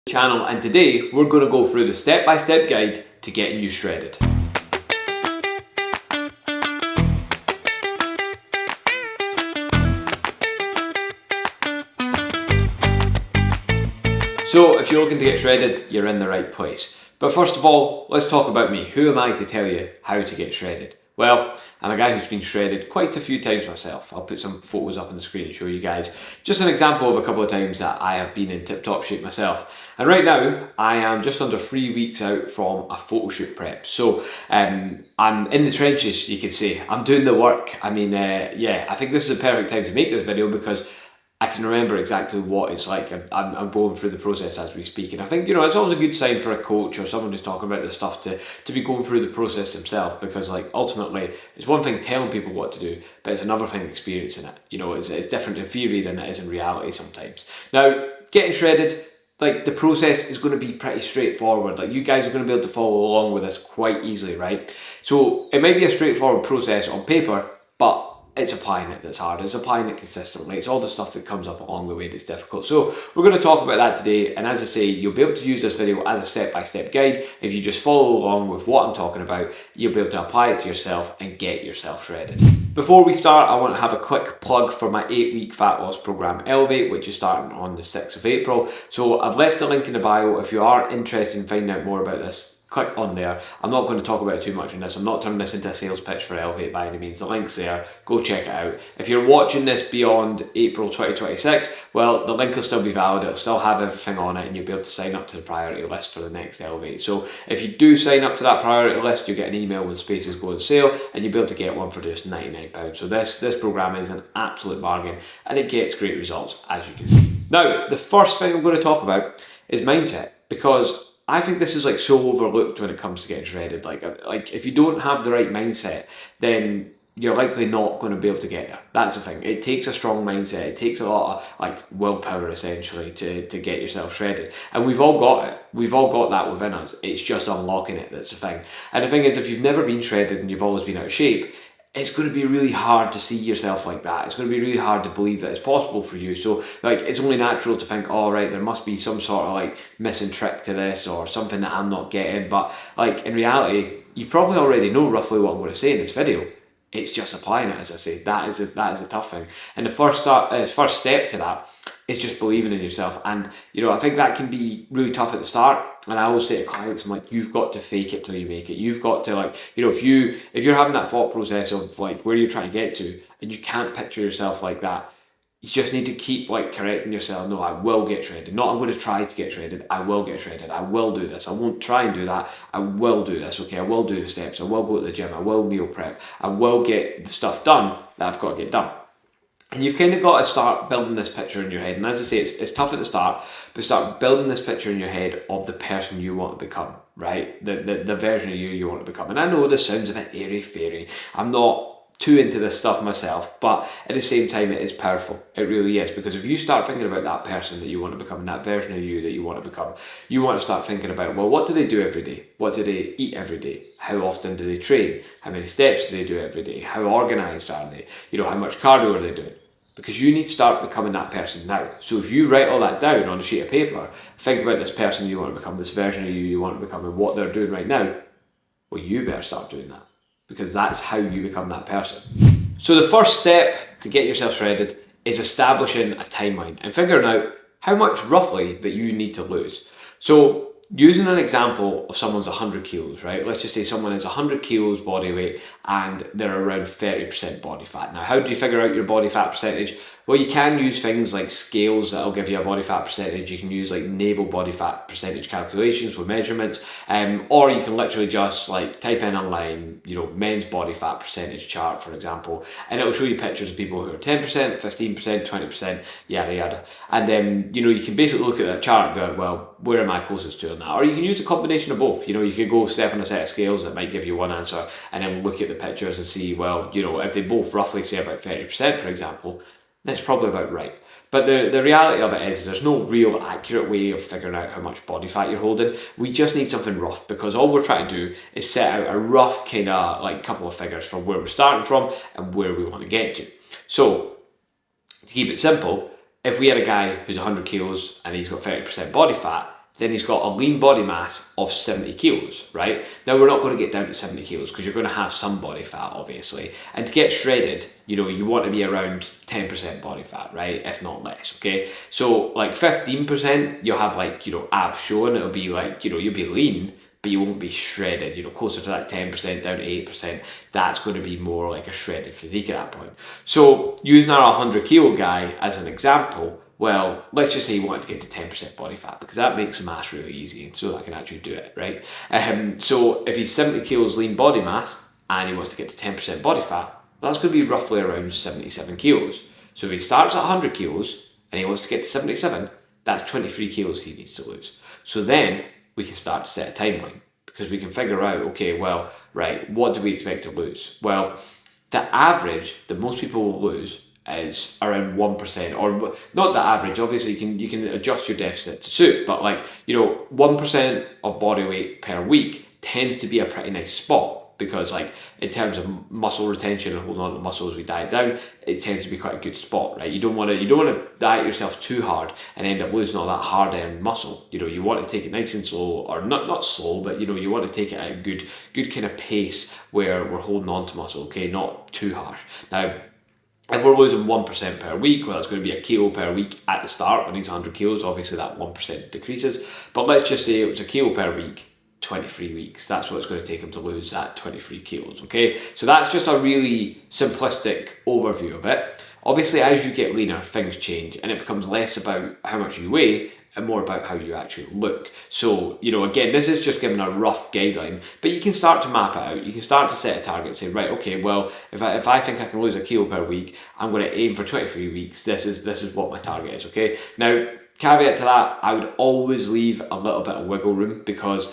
Channel, and today we're going to go through the step-by-step guide to getting you shredded. So if you're looking to get shredded, you're in the right place. But first of all, let's talk about me. Who am I to tell you how to get shredded? Well, I'm a guy who's been shredded quite a few times myself. I'll put some photos up on the screen and show you guys just an example of a couple of times that I have been in tip-top shape myself. And right now, I am just under 3 weeks out from a photo shoot prep. So I'm in the trenches, you could say. I'm doing the work. I mean, yeah, I think this is the perfect time to make this video because I can remember exactly what it's like. I'm going through the process as we speak, and I think, it's always a good sign for a coach or someone who's talking about this stuff to be going through the process themselves, because like ultimately it's one thing telling people what to do, but it's another thing experiencing it. It's different in theory than it is in reality sometimes. Now, getting shredded, like the process is going to be pretty straightforward. Like you guys are going to be able to follow along with this quite easily, right? So it might be a straightforward process on paper, but it's applying it that's hard. It's applying it consistently. It's all the stuff that comes up along the way that's difficult. So we're going to talk about that today. And as I say, you'll be able to use this video as a step-by-step guide. If you just follow along with what I'm talking about, you'll be able to apply it to yourself and get yourself shredded. Before we start, I want to have a quick plug for my 8-week fat loss program Elevate, which is starting on the 6th of April. So I've left a link in the bio. If you are interested in finding out more about this, click on there. I'm not going to talk about it too much in this. I'm not turning this into a sales pitch for Elevate by any means. The link's there. Go check it out. If you're watching this beyond April 2026, well, the link will still be valid. It'll still have everything on it, and you'll be able to sign up to the priority list for the next Elevate. So if you do sign up to that priority list, you'll get an email with spaces go on sale, and you'll be able to get one for just £99. So this program is an absolute bargain, and it gets great results, as you can see. Now, the first thing I'm going to talk about is mindset, because I think this is like so overlooked when it comes to getting shredded. Like if you don't have the right mindset, then you're likely not going to be able to get there. That's the thing. It takes a strong mindset. It takes a lot of like willpower essentially to get yourself shredded. And we've all got it. We've all got that within us. It's just unlocking it that's the thing. And the thing is, if you've never been shredded and you've always been out of shape, it's going to be really hard to see yourself like that. It's going to be really hard to believe that it's possible for you. So like, it's only natural to think, oh right, there must be some sort of like missing trick to this or something that I'm not getting. But like in reality, you probably already know roughly what I'm going to say in this video. It's just applying it, as I say. That is a tough thing. And the first step to that is just believing in yourself. And I think that can be really tough at the start. And I always say to clients, I'm like, you've got to fake it till you make it. You've got to like, if you're having that thought process of like where you're trying to get to, and you can't picture yourself like that, you just need to keep like correcting yourself. No, I will get shredded. Not I'm going to try to get shredded. I will get shredded. I will do this. I won't try and do that. I will do this. Okay, I will do the steps. I will go to the gym. I will meal prep. I will get the stuff done that I've got to get done. And you've kind of got to start building this picture in your head. And as I say, it's tough at the start, but start building this picture in your head of the person you want to become, right? The version of you want to become. And I know this sounds a bit airy-fairy. I'm not too into this stuff myself, but at the same time it is powerful. It really is, because if you start thinking about that person that you want to become and that version of you that you want to become, you want to start thinking about, well, what do they do every day? What do they eat every day? How often do they train? How many steps do they do every day? How organized are they? How much cardio are they doing? Because you need to start becoming that person now. So if you write all that down on a sheet of paper, think about this person you want to become, this version of you want to become, and what they're doing right now, well, you better start doing that, because that's how you become that person. So the first step to get yourself shredded is establishing a timeline and figuring out how much roughly that you need to lose. So using an example of someone's 100 kilos, right? Let's just say someone is 100 kilos body weight and they're around 30% body fat. Now, how do you figure out your body fat percentage? Well, you can use things like scales that'll give you a body fat percentage. You can use like naval body fat percentage calculations with measurements, or you can literally just like type in online, men's body fat percentage chart, for example, and it'll show you pictures of people who are 10%, 15%, 20%, yada yada. And then, you can basically look at that chart and be like, well, where am I closest to on that? Or you can use a combination of both. You could go step on a set of scales that might give you one answer, and then look at the pictures and see, well, if they both roughly say about 30%, for example, that's probably about right. But the reality of it is there's no real accurate way of figuring out how much body fat you're holding. We just need something rough, because all we're trying to do is set out a rough kind of like couple of figures from where we're starting from and where we want to get to. So to keep it simple, if we had a guy who's 100 kilos and he's got 30% body fat, then he's got a lean body mass of 70 kilos, right? Now we're not going to get down to 70 kilos because you're going to have some body fat, obviously. And to get shredded, you want to be around 10% body fat, right? If not less, okay? So like 15%, you'll have like, abs showing. It'll be like, you'll be lean, but you won't be shredded, closer to that 10% down to 8%. That's going to be more like a shredded physique at that point. So using our 100 kilo guy as an example, well, let's just say you want to get to 10% body fat because that makes the mass really easy and so I can actually do it, right? So if he's 70 kilos lean body mass and he wants to get to 10% body fat, that's going to be roughly around 77 kilos. So if he starts at 100 kilos and he wants to get to 77, that's 23 kilos he needs to lose. So then we can start to set a timeline because we can figure out, okay, well, right, what do we expect to lose? Well, the average that most people will lose is around 1%, or not the average, obviously you can adjust your deficit to suit, but 1% of body weight per week tends to be a pretty nice spot because in terms of muscle retention and holding on to muscle as we diet down, it tends to be quite a good spot, right? You don't want to diet yourself too hard and end up losing all that hard end muscle. You want to take it nice and slow, or not slow, but you want to take it at a good kind of pace where we're holding on to muscle, okay, not too harsh. Now, if we're losing 1% per week, well, that's going to be a kilo per week at the start when he's 100 kilos. Obviously, that 1% decreases. But let's just say it was a kilo per week, 23 weeks. That's what it's going to take him to lose that 23 kilos, okay? So that's just a really simplistic overview of it. Obviously, as you get leaner, things change and it becomes less about how much you weigh and more about how you actually look. So, again, this is just giving a rough guideline, but you can start to map it out. You can start to set a target and say, right, okay, well, if I think I can lose a kilo per week, I'm going to aim for 23 weeks. This is what my target is, okay? Now, caveat to that, I would always leave a little bit of wiggle room because,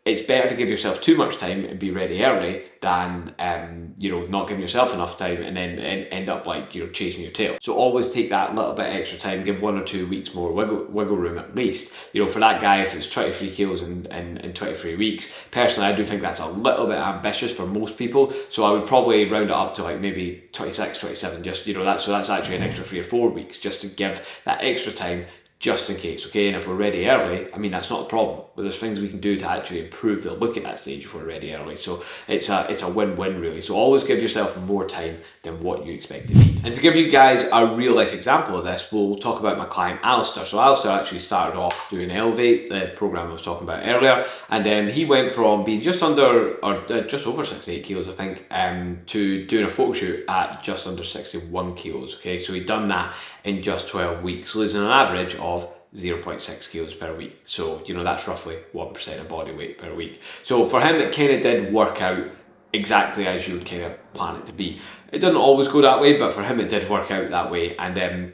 it's better to give yourself too much time and be ready early than not giving yourself enough time and then end up chasing your tail. So always take that little bit extra time, give 1 or 2 weeks more wiggle room at least. For that guy, if it's 23 kilos in 23 weeks, personally I do think that's a little bit ambitious for most people, so I would probably round it up to maybe 26, 27, just so that's actually an extra 3 or 4 weeks just to give that extra time just in case, okay? And if we're ready early, that's not a problem. But there's things we can do to actually improve the look at that stage if we're ready early. So it's a win-win really. So always give yourself more time than what you expect to need. And to give you guys a real life example of this, we'll talk about my client Alistair. So Alistair actually started off doing Elevate, the program I was talking about earlier, and then he went from being just under or just over 68 kilos, I think, to doing a photo shoot at just under 61 kilos. Okay, so he'd done that in just 12 weeks, losing an average of 0.6 kilos per week. So, that's roughly 1% of body weight per week. So for him, it kind of did work out exactly as you would kind of plan it to be. It doesn't always go that way, but for him, it did work out that way. And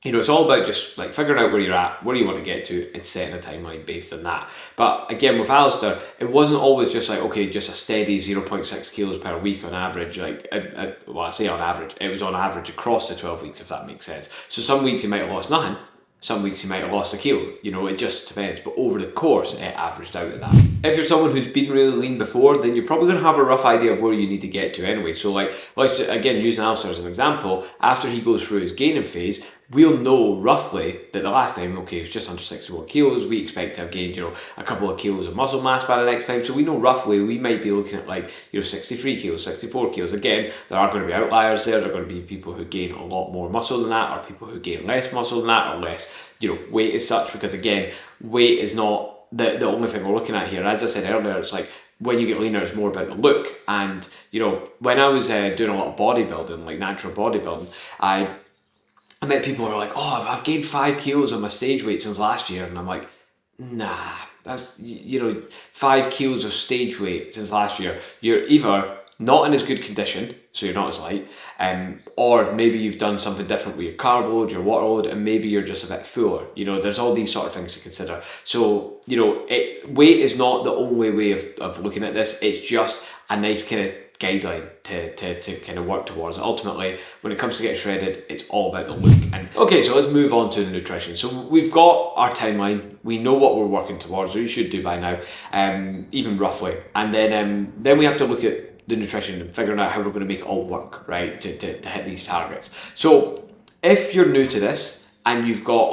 it's all about just figuring out where you're at, where you want to get to, and setting a timeline based on that. But again, with Alistair, it wasn't always just just a steady 0.6 kilos per week on average. Well, I say on average, it was on average across the 12 weeks, if that makes sense. So some weeks he might have lost nothing, some weeks you might have lost a kilo, it just depends, but over the course it averaged out at that. If you're someone who's been really lean before, then you're probably going to have a rough idea of where you need to get to anyway. So let's just, again, using Alistair as an example, after he goes through his gaining phase, we'll know roughly that the last time, okay, it was just under 61 kilos, we expect to have gained, a couple of kilos of muscle mass by the next time, so we know roughly we might be looking at 63 kilos, 64 kilos. Again, there are going to be outliers there. There are going to be people who gain a lot more muscle than that, or people who gain less muscle than that, or less, weight as such, because again, weight is not the only thing we're looking at here. As I said earlier, it's when you get leaner, it's more about the look. And, when I was doing a lot of bodybuilding, natural bodybuilding, I met people who are like, oh, I've gained 5 kilos on my stage weight since last year. And I'm like, nah, that's, 5 kilos of stage weight since last year. You're either not in as good condition, so you're not as light, or maybe you've done something different with your carb load, your water load, and maybe you're just a bit fuller. There's all these sort of things to consider. So, weight is not the only way of looking at this. It's just a nice kind of guideline to kind of work towards. Ultimately, when it comes to getting shredded, it's all about the look. And okay, so let's move on to the nutrition. So we've got our timeline, we know what we're working towards, or you should do by now, even roughly, and then we have to look at the nutrition and figuring out how we're going to make it all work, right, to hit these targets. So if you're new to this and you've got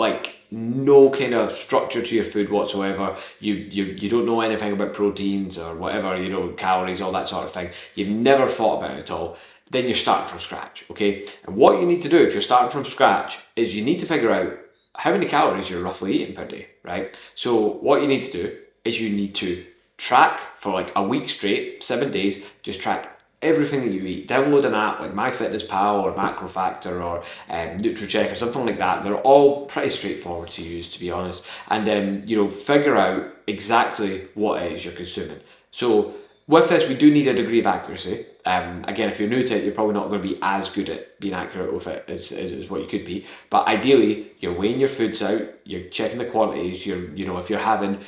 no kind of structure to your food whatsoever, you don't know anything about proteins or whatever, calories, all that sort of thing, you've never thought about it at all, then you're starting from scratch, okay? And what you need to do if you're starting from scratch is you need to figure out how many calories you're roughly eating per day, right? So what you need to do is you need to track for like a week straight, 7 days, just track everything that you eat. Download an app like MyFitnessPal or MacroFactor or NutriCheck or something like that. They're all pretty straightforward to use, to be honest. And then, figure out exactly what it is you're consuming. So with this, we do need a degree of accuracy. Again, if you're new to it, you're probably not going to be as good at being accurate with it as what you could be. But ideally, you're weighing your foods out, you're checking the quantities, if you're having,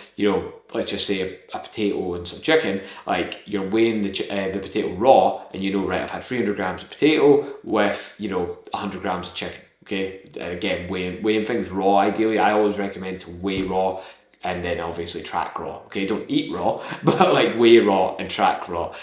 let's just say a potato and some chicken, like you're weighing the potato raw and right, I've had 300 grams of potato with, 100 grams of chicken. Okay, and again, weighing things raw, ideally, I always recommend to weigh raw and then obviously track raw. Okay, don't eat raw, but like weigh raw and track raw,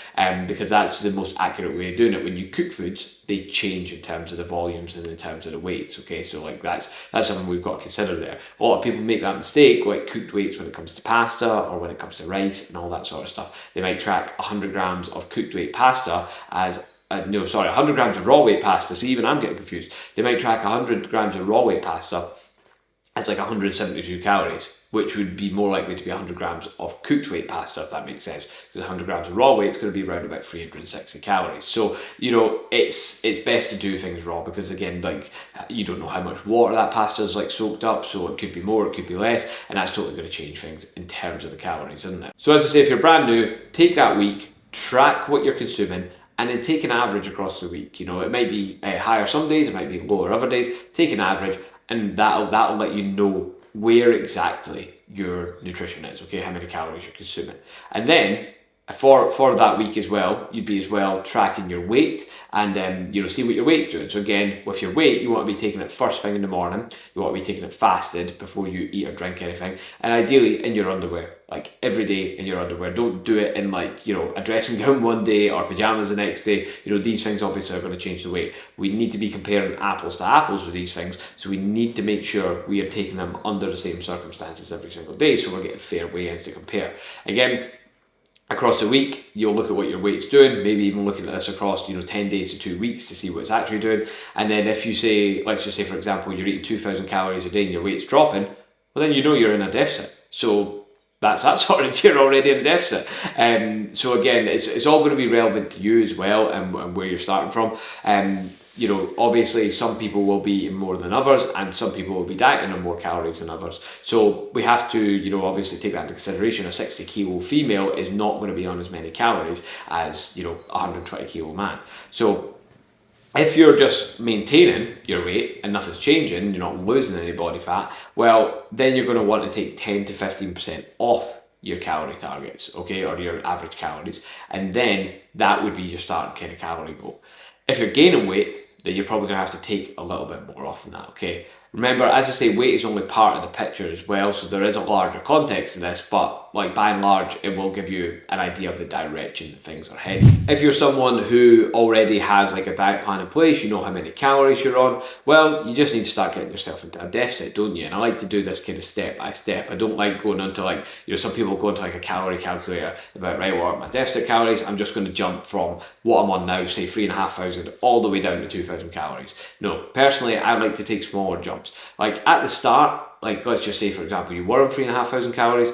because that's the most accurate way of doing it. When you cook foods, they change in terms of the volumes and in terms of the weights. Okay, so like that's something we've got to consider there. A lot of people make that mistake, like cooked weights when it comes to pasta or when it comes to rice and all that sort of stuff. They might track 100 grams of cooked weight pasta as 100 grams of raw weight pasta. So even I'm getting confused. They might track 100 grams of raw weight pasta as like 172 calories, which would be more likely to be 100 grams of cooked weight pasta, if that makes sense. Because 100 grams of raw weight is going to be around about 360 calories. So, it's best to do things raw because, again, like, you don't know how much water that pasta is like soaked up, so it could be more, it could be less, and that's totally going to change things in terms of the calories, isn't it? So, as I say, if you're brand new, take that week, track what you're consuming, and then take an average across the week. It might be higher some days, it might be lower other days. Take an average, and that'll let you know where exactly your nutrition is, okay, how many calories you're consuming. And then for that week as well, you'd be as well tracking your weight and see what your weight's doing. So again, with your weight, you want to be taking it first thing in the morning. You want to be taking it fasted before you eat or drink anything, and ideally in your underwear, like every day in your underwear. Don't do it in like a dressing gown one day or pajamas the next day. These things obviously are going to change the weight. We need to be comparing apples to apples with these things, so we need to make sure we are taking them under the same circumstances every single day, so we're getting fair weigh-ins to compare. Again, across the week, you'll look at what your weight's doing, maybe even looking at this across 10 days to 2 weeks to see what it's actually doing. And then if you say, let's just say for example, you're eating 2,000 calories a day and your weight's dropping, well then you're in a deficit. So that's that sorted, you're already in a deficit. So again, it's all going to be relevant to you as well and where you're starting from. Obviously some people will be eating more than others and some people will be dieting on more calories than others. So we have to, obviously take that into consideration. A 60 kilo female is not going to be on as many calories as, a 120 kilo man. So if you're just maintaining your weight and nothing's changing, you're not losing any body fat, well, then you're going to want to take 10 to 15% off your calorie targets, okay, or your average calories, and then that would be your starting kind of calorie goal. If you're gaining weight, then you're probably going to have to take a little bit more off than that, okay? Remember, as I say, weight is only part of the picture as well, so there is a larger context to this, but like by and large, it will give you an idea of the direction that things are heading. If you're someone who already has like a diet plan in place, you know how many calories you're on, well, you just need to start getting yourself into a deficit, don't you? And I like to do this kind of step by step. I don't like going into like, some people go into like a calorie calculator about, right, what are my deficit calories? I'm just going to jump from what I'm on now, say 3,500, all the way down to 2,000 calories. No, personally, I like to take smaller jumps. Like at the start, like let's just say for example you were on 3,500 calories,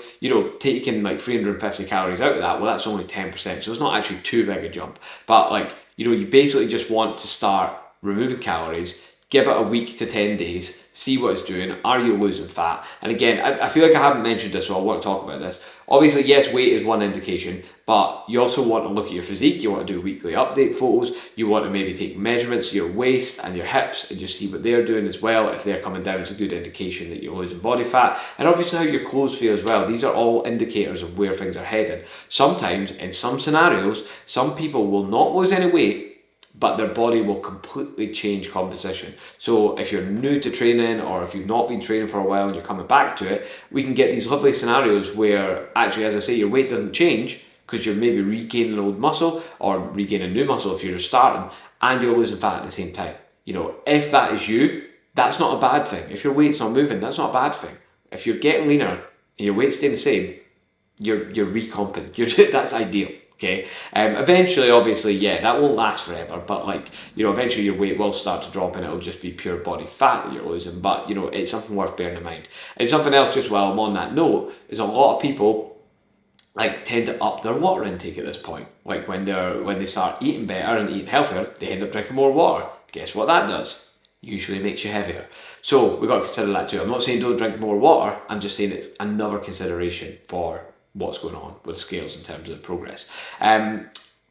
taking like 350 calories out of that, well that's only 10%, so it's not actually too big a jump. But like, you basically just want to start removing calories, give it a week to 10 days, see what it's doing. Are you losing fat? And again, I feel like I haven't mentioned this, so I want to talk about this. Obviously, yes, weight is one indication, but you also want to look at your physique. You want to do weekly update photos. You want to maybe take measurements of your waist and your hips and just see what they're doing as well. If they're coming down, it's a good indication that you're losing body fat. And obviously how your clothes feel as well. These are all indicators of where things are heading. Sometimes, in some scenarios, some people will not lose any weight, but their body will completely change composition. So if you're new to training or if you've not been training for a while and you're coming back to it, we can get these lovely scenarios where actually, as I say, your weight doesn't change because you're maybe regaining old muscle or regaining new muscle if you're just starting, and you're losing fat at the same time. If that is you, That's not a bad thing. If your weight's not moving, that's not a bad thing. If you're getting leaner and your weight's staying the same, you're recomping. That's ideal. Okay. Eventually, obviously, yeah, that won't last forever. But like, eventually your weight will start to drop, and it'll just be pure body fat that you're losing. But it's something worth bearing in mind. And something else, just while I'm on that note, is a lot of people tend to up their water intake at this point. Like when they start eating better and eating healthier, they end up drinking more water. Guess what that does? Usually makes you heavier. So we've got to consider that too. I'm not saying don't drink more water, I'm just saying it's another consideration for what's going on with scales in terms of progress.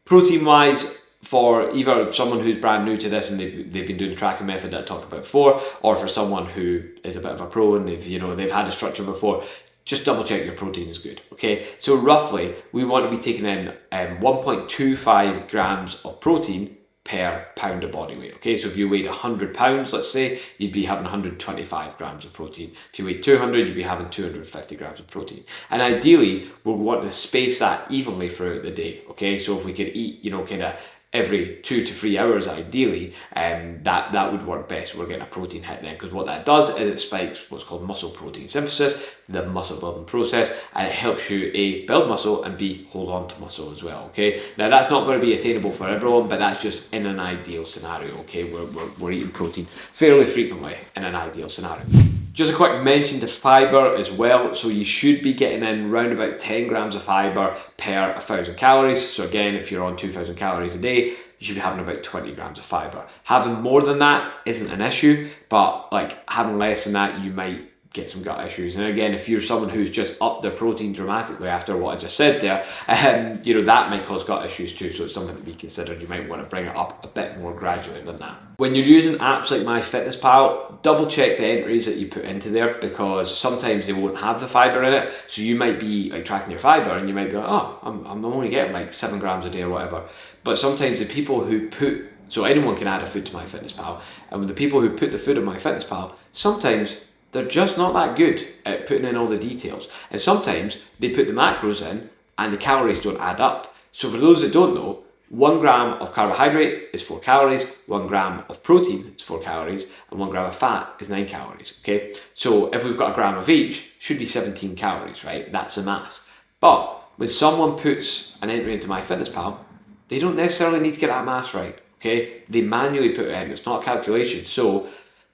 Protein wise, for either someone who's brand new to this and they've been doing the tracking method that I talked about before, or for someone who is a bit of a pro and they've had a structure before, just double check your protein is good. Okay, so roughly we want to be taking in 1.25 grams of protein per pound of body weight. Okay, so if you weighed 100 pounds, let's say, you'd be having 125 grams of protein. If you weighed 200, you'd be having 250 grams of protein. And ideally, we're wanting to space that evenly throughout the day. Okay, so if we could eat, kind of every 2 to 3 hours ideally, that would work best. We're getting a protein hit then, because what that does is it spikes what's called muscle protein synthesis, the muscle building process, and it helps you A, build muscle, and B, hold on to muscle as well. Okay, now that's not going to be attainable for everyone, but that's just in an ideal scenario. Okay, we're eating protein fairly frequently in an ideal scenario. Just a quick mention to fibre as well. So you should be getting in around about 10 grams of fibre per 1,000 calories. So again, if you're on 2,000 calories a day, you should be having about 20 grams of fibre. Having more than that isn't an issue, but having less than that, you might get some gut issues. And again, if you're someone who's just upped their protein dramatically after what I just said there, that might cause gut issues too. So it's something to be considered. You might want to bring it up a bit more gradually than that. When you're using apps like MyFitnessPal, double check the entries that you put into there, because sometimes they won't have the fibre in it. So you might be tracking your fibre and you might be like, oh, I'm only getting 7 grams a day or whatever. But sometimes the people who so anyone can add a food to MyFitnessPal, and with the people who put the food in MyFitnessPal, sometimes they're just not that good at putting in all the details. And sometimes they put the macros in and the calories don't add up. So for those that don't know, 1 gram of carbohydrate is 4 calories, 1 gram of protein is 4 calories, and 1 gram of fat is 9 calories, okay? So if we've got a gram of each, should be 17 calories, right? That's the mass. But when someone puts an entry into MyFitnessPal, they don't necessarily need to get that mass right, okay? They manually put it in, it's not a calculation, so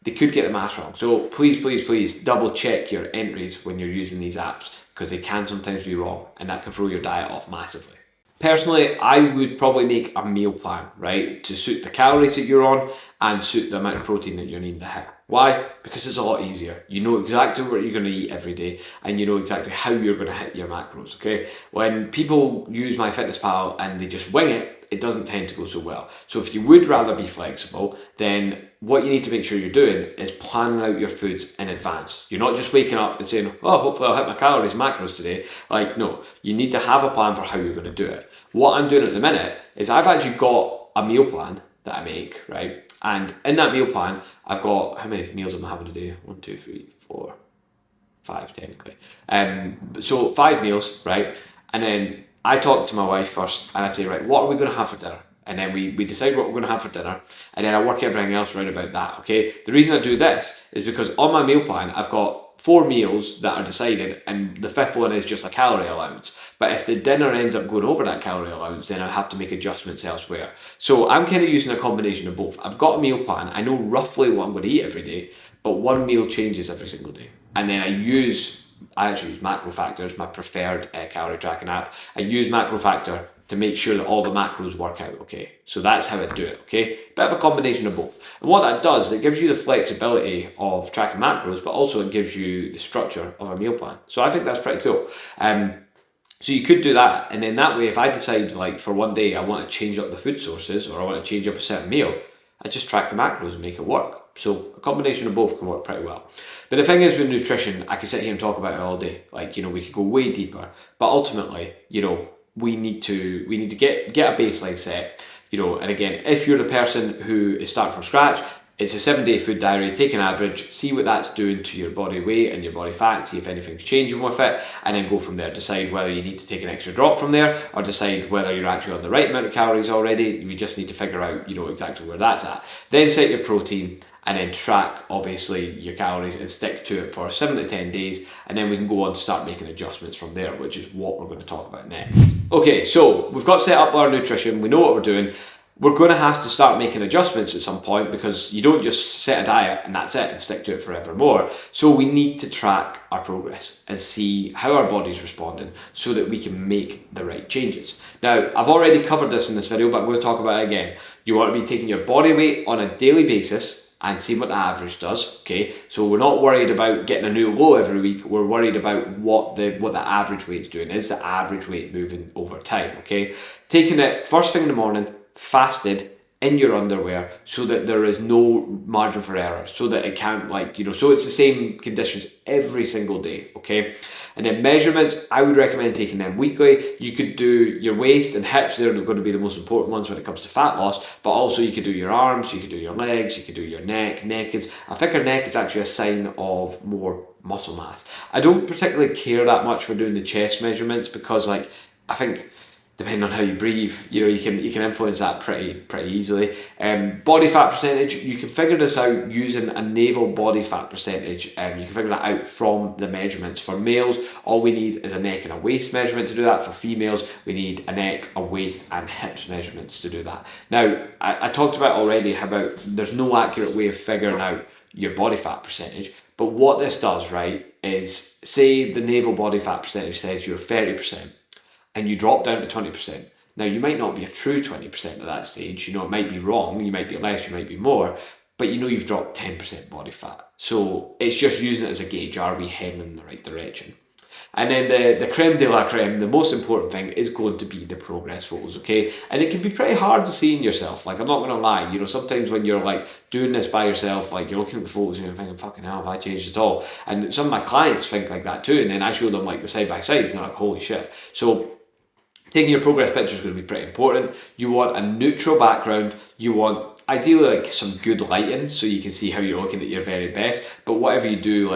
they could get the math wrong. So please double check your entries when you're using these apps, because they can sometimes be wrong and that can throw your diet off massively. Personally, I would probably make a meal plan, right, to suit the calories that you're on and suit the amount of protein that you're needing to hit. Why? Because it's a lot easier. You know exactly what you're going to eat every day, and you know exactly how you're going to hit your macros, okay? When people use MyFitnessPal and they just wing it doesn't tend to go so well. So if you would rather be flexible, then what you need to make sure you're doing is planning out your foods in advance. You're not just waking up and saying, oh, hopefully I'll hit my calories, macros today. No, you need to have a plan for how you're going to do it. What I'm doing at the minute is I've actually got a meal plan that I make, right? And in that meal plan, I've got, how many meals am I having a day? 1, 2, 3, 4, 5 technically. So 5 meals, right? And then I talk to my wife first and I say, right, what are we going to have for dinner? And then we decide what we're going to have for dinner, and then I work everything else around about that, okay? The reason I do this is because on my meal plan, I've got 4 meals that are decided, and the 5th one is just a calorie allowance. But if the dinner ends up going over that calorie allowance, then I have to make adjustments elsewhere. So I'm kind of using a combination of both. I've got a meal plan, I know roughly what I'm going to eat every day, but one meal changes every single day. And then I actually use MacroFactor, my preferred calorie tracking app. I use MacroFactor to make sure that all the macros work out, okay? So that's how I do it, okay? Bit of a combination of both. And what that does, it gives you the flexibility of tracking macros, but also it gives you the structure of a meal plan. So I think that's pretty cool. So you could do that, and then that way, if I decide for one day I want to change up the food sources, or I want to change up a certain meal, I just track the macros and make it work. So a combination of both can work pretty well. But the thing is with nutrition, I could sit here and talk about it all day. We could go way deeper, but ultimately, we need to get a baseline set, and again, if you're the person who is starting from scratch, It's a 7-day food diary. Take an average, see what that's doing to your body weight and your body fat, see if anything's changing with it, and then go from there. Decide whether you need to take an extra drop from there, or decide whether you're actually on the right amount of calories already. We just need to figure out, exactly where that's at. Then set your protein, and then track, obviously, your calories and stick to it for 7 to 10 days, and then we can go on to start making adjustments from there, which is what we're going to talk about next. Okay, so we've got set up our nutrition, we know what we're doing. We're going to have to start making adjustments at some point, because you don't just set a diet and that's it and stick to it forevermore. So we need to track our progress and see how our body's responding so that we can make the right changes. Now, I've already covered this in this video, but I'm going to talk about it again. You want to be taking your body weight on a daily basis and see what the average does, okay? So we're not worried about getting a new low every week, we're worried about what the average weight's doing. Is the average weight moving over time, okay? Taking it first thing in the morning, fasted, in your underwear, so that there is no margin for error, so that it can't, so it's the same conditions every single day, okay? And then measurements, I would recommend taking them weekly. You could do your waist and hips, they're going to be the most important ones when it comes to fat loss, but also you could do your arms, you could do your legs, you could do your neck. A thicker neck is actually a sign of more muscle mass. I don't particularly care that much for doing the chest measurements, because I think, depending on how you breathe, you can influence that pretty easily. Body fat percentage, you can figure this out using a navel body fat percentage. You can figure that out from the measurements. For males, all we need is a neck and a waist measurement to do that. For females, we need a neck, a waist, and hips measurements to do that. Now, I talked about already about there's no accurate way of figuring out your body fat percentage, but what this does, right, is say the navel body fat percentage says you're 30%. and you drop down to 20%. Now, you might not be a true 20% at that stage. It might be wrong. You might be less, you might be more, but you've dropped 10% body fat. So it's just using it as a gauge. Are we heading in the right direction? And then the creme de la creme, the most important thing, is going to be the progress photos, okay? And it can be pretty hard to see in yourself. I'm not going to lie. Sometimes when you're doing this by yourself, you're looking at the photos and you're thinking, fucking hell, have I changed at all? And some of my clients think like that too. And then I show them the side by side and they're like, holy shit. So taking your progress picture is going to be pretty important. You want a neutral background. You want ideally some good lighting so you can see how you're looking at your very best. But whatever you do,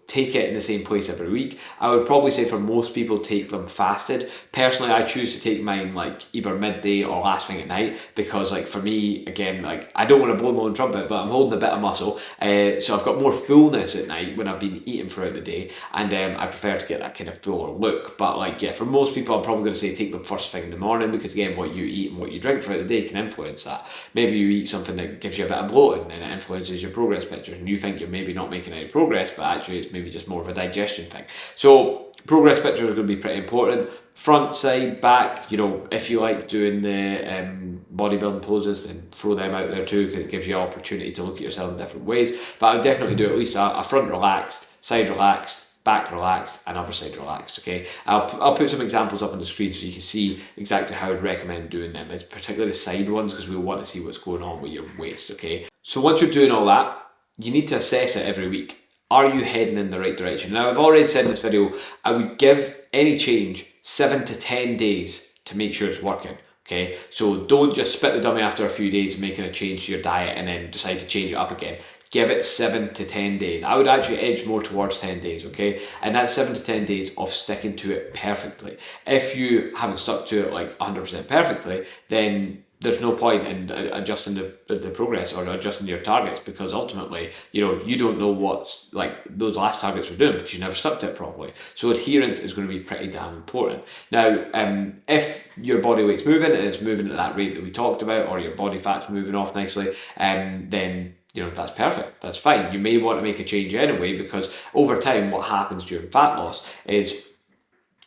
take it in the same place every week. I would probably say for most people, take them fasted. Personally, I choose to take mine either midday or last thing at night, because for me, again, I don't want to blow my own trumpet, but I'm holding a bit of muscle, so I've got more fullness at night when I've been eating throughout the day, and I prefer to get that kind of fuller look. But for most people, I'm probably going to say take them first thing in the morning, because again, what you eat and what you drink throughout the day can influence that. Maybe you eat something that gives you a bit of bloating and it influences your progress picture, and you think you're maybe not making any progress, but actually it's maybe just more of a digestion thing. So progress picture is going to be pretty important. Front, side, back, if you like doing the bodybuilding poses, then throw them out there too, because it gives you an opportunity to look at yourself in different ways. But I would definitely do at least a front relaxed, side relaxed, back relaxed, and other side relaxed, okay? I'll put some examples up on the screen so you can see exactly how I'd recommend doing them. It's particularly the side ones, because we want to see what's going on with your waist, okay? So once you're doing all that, you need to assess it every week. Are you heading in the right direction? Now, I've already said in this video, I would give any change 7 to 10 days to make sure it's working, okay? So don't just spit the dummy after a few days of making a change to your diet and then decide to change it up again. Give it 7 to 10 days. I would actually edge more towards 10 days, okay? And that's 7 to 10 days of sticking to it perfectly. If you haven't stuck to it 100% perfectly, then there's no point in adjusting the progress or adjusting your targets, because ultimately, you don't know what's those last targets were doing, because you never stuck to it properly. So adherence is going to be pretty damn important. Now, if your body weight's moving and it's moving at that rate that we talked about, or your body fat's moving off nicely, then that's perfect, that's fine. You may want to make a change anyway, because over time what happens during fat loss is,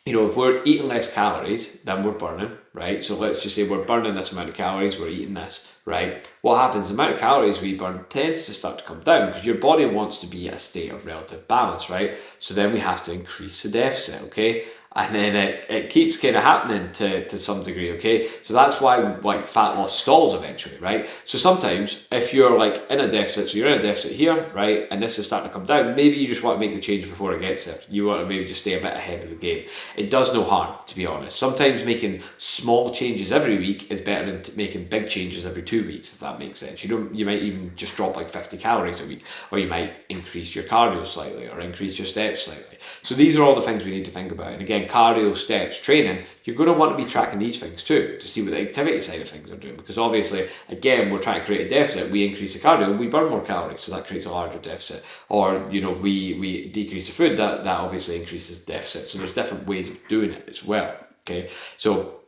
if we're eating less calories than we're burning, right? So let's just say we're burning this amount of calories, we're eating this, right? What happens, the amount of calories we burn tends to start to come down, because your body wants to be at a state of relative balance, right? So then we have to increase the deficit, okay? and then it keeps kind of happening to some degree, okay? So that's why like fat loss stalls eventually, right? So sometimes if you're like in a deficit, so you're in a deficit here, right, and this is starting to come down, maybe you just want to make the change before it gets there. You want to maybe just stay a bit ahead of the game. It does no harm, to be honest. Sometimes making small changes every week is better than making big changes every 2 weeks, if that makes sense. You might even just drop like 50 calories a week, or you might increase your cardio slightly, or increase your steps slightly. So these are all the things we need to think about. And again, cardio, steps, training, you're going to want to be tracking these things too, to see what the activity side of things are doing. Because obviously, again, we're trying to create a deficit. We increase the cardio, we burn more calories, so that creates a larger deficit. Or, we decrease the food, that obviously increases the deficit. So there's different ways of doing it as well, okay? So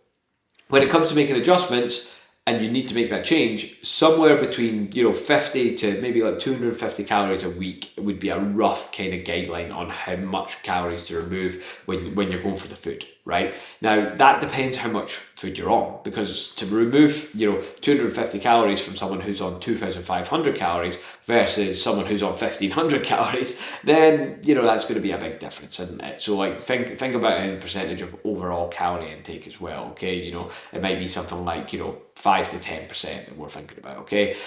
when it comes to making adjustments, and you need to make that change, somewhere between 50 to maybe like 250 calories a week would be a rough kind of guideline on how much calories to remove when you're going for the food, right? Now that depends how much food you're on, because to remove 250 calories from someone who's on 2,500 calories versus someone who's on 1,500 calories, then that's going to be a big difference, isn't it? So like think about it in percentage of overall calorie intake as well, okay? It might be something like 5 to 10% that we're thinking about, okay?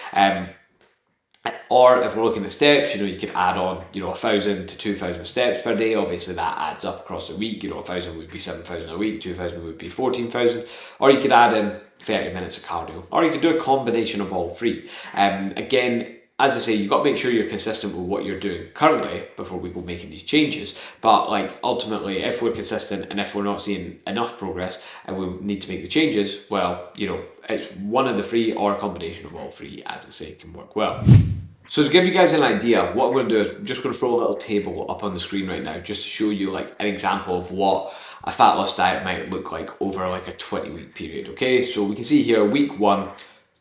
Or if we're looking at steps, you could add on 1,000 to 2,000 steps per day. Obviously that adds up across the week. 1,000 would be 7,000 a week, 2,000 would be 14,000. Or you could add in 30 minutes of cardio, or you could do a combination of all three. Again, as I say, you've got to make sure you're consistent with what you're doing currently before we go making these changes. But like ultimately, if we're consistent and if we're not seeing enough progress and we need to make the changes, well, it's one of the three or a combination of all three, as I say, can work well. So to give you guys an idea, what I'm going to do is I'm just going to throw a little table up on the screen right now, just to show you like an example of what a fat loss diet might look like over like a 20-week period. Okay, so we can see here week 1,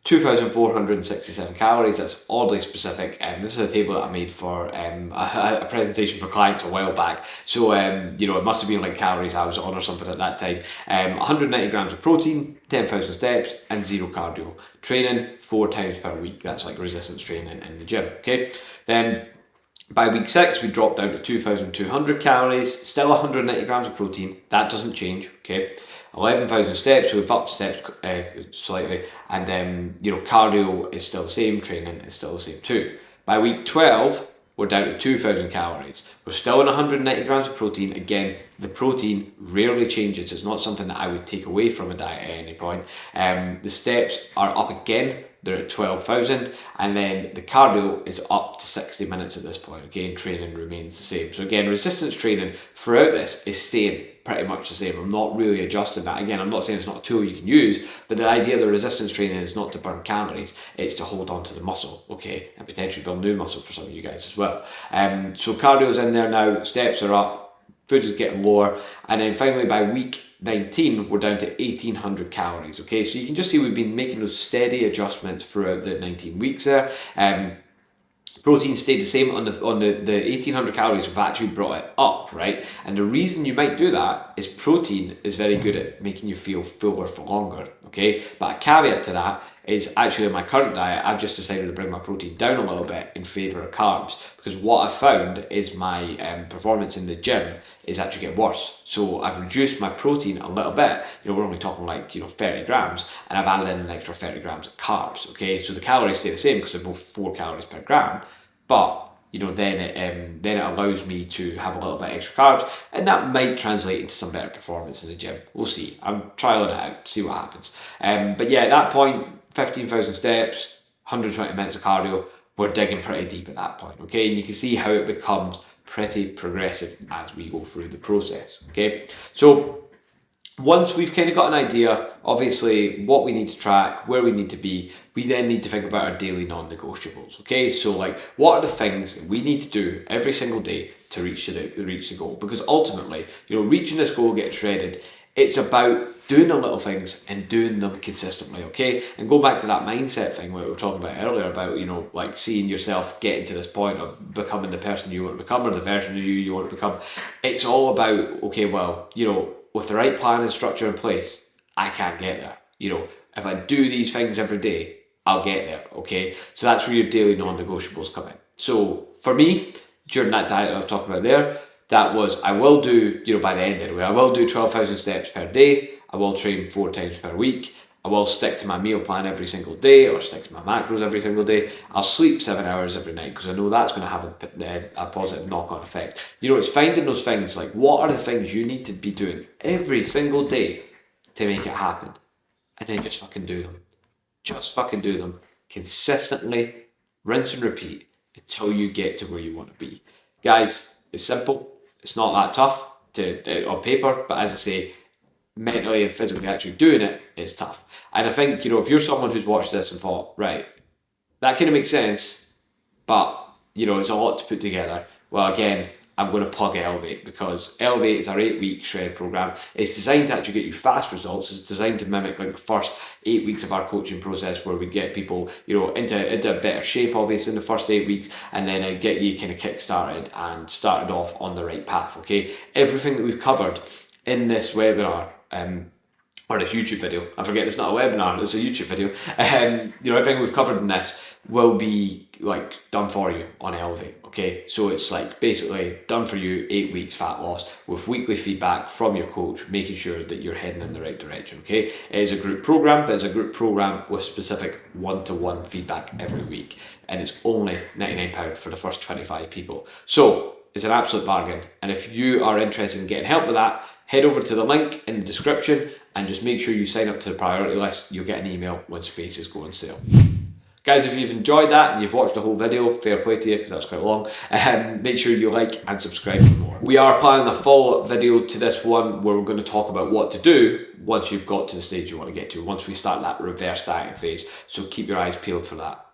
2,467 calories. That's oddly specific. This is a table that I made for a presentation for clients a while back. So it must have been like calories I was on or something at that time. 190 grams of protein, 10,000 steps, and 0 cardio. Training 4 times per week. That's like resistance training in the gym. Okay, then by week 6, we dropped down to 2,200 calories, still 190 grams of protein. That doesn't change. Okay. 11,000 steps, so we've upped steps slightly, and then cardio is still the same, training is still the same too. By week 12, we're down to 2,000 calories. We're still on 190 grams of protein. Again, the protein rarely changes. It's not something that I would take away from a diet at any point. The steps are up again. They're at 12,000, and then the cardio is up to 60 minutes at this point. Again, training remains the same. So again, resistance training throughout this is staying pretty much the same. I'm not really adjusting that. Again, I'm not saying it's not a tool you can use, but the idea of the resistance training is not to burn calories, it's to hold on to the muscle, okay, and potentially build new muscle for some of you guys as well. So cardio's in there now, steps are up, food is getting lower, and then finally by week 19, we're down to 1,800 calories, okay? So you can just see we've been making those steady adjustments throughout the 19 weeks there. Protein stayed the same on the 1,800 calories. We've actually brought it up, right? And the reason you might do that is protein is very good at making you feel fuller for longer, okay? But a caveat to that is actually in my current diet, I've just decided to bring my protein down a little bit in favour of carbs, because what I've found is my performance in the gym is actually getting worse. So I've reduced my protein a little bit. We're only talking like 30 grams, and I've added in an extra 30 grams of carbs, okay? So the calories stay the same because they're both 4 calories per gram, but then it allows me to have a little bit extra carbs, and that might translate into some better performance in the gym. We'll see. I'm trialing it out, see what happens. But yeah, at that point, 15,000 steps, 120 minutes of cardio, we're digging pretty deep at that point, okay? And you can see how it becomes pretty progressive as we go through the process, okay? So once we've kind of got an idea, obviously, what we need to track, where we need to be, we then need to think about our daily non-negotiables, okay? So like, what are the things we need to do every single day to reach the goal? Because ultimately, reaching this goal, getting shredded, it's about doing the little things and doing them consistently, okay? And go back to that mindset thing we were talking about earlier about, like seeing yourself getting to this point of becoming the person you want to become or the version of you want to become. It's all about, okay, well, with the right plan and structure in place, I can't get there. If I do these things every day, I'll get there, okay? So that's where your daily non-negotiables come in. So for me, during that diet I was talking about there, that was, I will do, by the end anyway, I will do 12,000 steps per day. I will train 4 times per week. I will stick to my meal plan every single day, or stick to my macros every single day. I'll sleep 7 hours every night, because I know that's going to have a positive knock-on effect. It's finding those things, like what are the things you need to be doing every single day to make it happen, and then just fucking do them. Just fucking do them consistently, rinse and repeat until you get to where you want to be. Guys, it's simple. It's not that tough on paper, but as I say, mentally and physically actually doing it is tough. And I think, if you're someone who's watched this and thought, right, that kind of makes sense, but, it's a lot to put together. Well, again, I'm going to plug Elevate, because Elevate is our 8-week shred program. It's designed to actually get you fast results. It's designed to mimic like the first 8 weeks of our coaching process, where we get people, into a better shape, obviously, in the first 8 weeks, and then get you kind of kick-started and started off on the right path, okay? Everything that we've covered in this webinar, or this YouTube video, I forget it's not a webinar, it's a YouTube video, everything we've covered in this will be like done for you on Elevate, okay? So it's like basically done for you, 8 weeks fat loss with weekly feedback from your coach, making sure that you're heading in the right direction, okay? It is a group program, but it's a group program with specific one-to-one feedback every week, and it's only £99 for the first 25 people. So it's an absolute bargain, and if you are interested in getting help with that, head over to the link in the description and just make sure you sign up to the priority list. You'll get an email when spaces go on sale. Guys, if you've enjoyed that and you've watched the whole video, fair play to you, because that's quite long. Make sure you like and subscribe for more. We are planning a follow-up video to this one where we're going to talk about what to do once you've got to the stage you want to get to, once we start that reverse dieting phase. So keep your eyes peeled for that.